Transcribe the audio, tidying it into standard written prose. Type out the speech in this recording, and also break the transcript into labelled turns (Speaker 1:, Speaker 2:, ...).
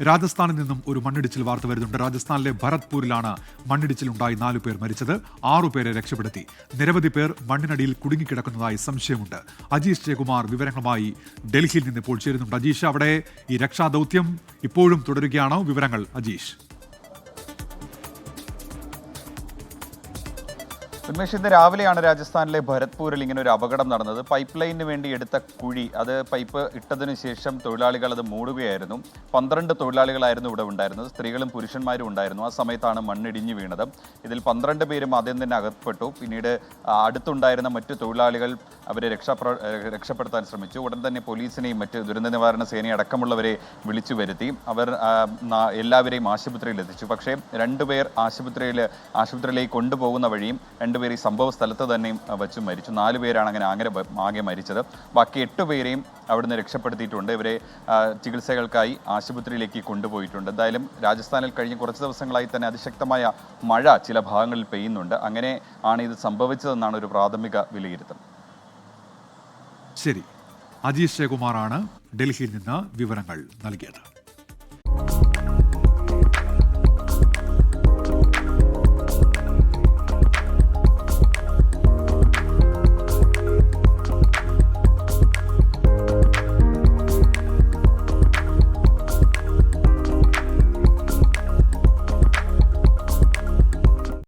Speaker 1: രാജസ്ഥാനിൽ നിന്നും ഒരു മണ്ണിടിച്ചിൽ വാർത്ത വരുന്നുണ്ട്. രാജസ്ഥാനിലെ ഭരത്പൂരിലാണ് മണ്ണിടിച്ചിലുണ്ടായി 4 പേർ മരിച്ചത്. 6 പേരെ രക്ഷപ്പെടുത്തി. നിരവധി പേർ മണ്ണിനടിയിൽ കുടുങ്ങിക്കിടക്കുന്നതായി സംശയമുണ്ട്. അജീഷ് ജയകുമാർ വിവരങ്ങളുമായി ഡൽഹിയിൽ നിന്ന് ഇപ്പോൾ ചേരുന്നുണ്ട്. അജീഷ്, അവിടെ ഈ രക്ഷാദൌത്യം ഇപ്പോഴും തുടരുകയാണോ? വിവരങ്ങൾ അജീഷ്.
Speaker 2: ഉന്മേഷ്, ഇന്ന് രാവിലെയാണ് രാജസ്ഥാനിലെ ഭരത്പൂരിൽ ഇങ്ങനെ ഒരു അപകടം നടന്നത്. പൈപ്പ് ലൈനിന് വേണ്ടി എടുത്ത കുഴി, അത് പൈപ്പ് ഇട്ടതിനു ശേഷം തൊഴിലാളികൾ അത് മൂടുകയായിരുന്നു. 12 തൊഴിലാളികളായിരുന്നു ഇവിടെ ഉണ്ടായിരുന്നത്. സ്ത്രീകളും പുരുഷന്മാരും ഉണ്ടായിരുന്നു. ആ സമയത്താണ് മണ്ണിടിഞ്ഞു വീണത്. ഇതിൽ 12 പേരും ആദ്യം തന്നെ അകപ്പെട്ടു. പിന്നീട് അടുത്തുണ്ടായിരുന്ന മറ്റു തൊഴിലാളികൾ അവരെ രക്ഷപ്പെടുത്താൻ ശ്രമിച്ചു. ഉടൻ തന്നെ പോലീസിനെയും മറ്റ് ദുരന്ത നിവാരണ സേനയെ അടക്കമുള്ളവരെ വിളിച്ചു വരുത്തി. അവർ എല്ലാവരെയും ആശുപത്രിയിൽ എത്തിച്ചു. പക്ഷേ 2 പേർ ആശുപത്രിയിലേക്ക് കൊണ്ടുപോകുന്ന വഴിയും 2 പേർ ഈ സംഭവ സ്ഥലത്ത് തന്നെ വച്ച് മരിച്ചു. 4 പേരാണ് അങ്ങനെ ആകെ മരിച്ചത്. ബാക്കി 8 പേരെയും അവിടുന്ന് രക്ഷപ്പെടുത്തിയിട്ടുണ്ട്. ഇവരെ ചികിത്സകൾക്കായി ആശുപത്രിയിലേക്ക് കൊണ്ടുപോയിട്ടുണ്ട്. എന്തായാലും രാജസ്ഥാനിൽ കഴിഞ്ഞ കുറച്ച് ദിവസങ്ങളായി തന്നെ അതിശക്തമായ മഴ ചില ഭാഗങ്ങളിൽ പെയ്യുന്നുണ്ട്. അങ്ങനെ ആണ് ഇത് സംഭവിച്ചതെന്നാണ് ഒരു പ്രാഥമിക വിലയിരുത്തൽ.
Speaker 1: ശരി, അജീഷ് ജയകുമാറാണ് ഡൽഹിയിൽ നിന്ന് വിവരങ്ങൾ നൽകിയത്.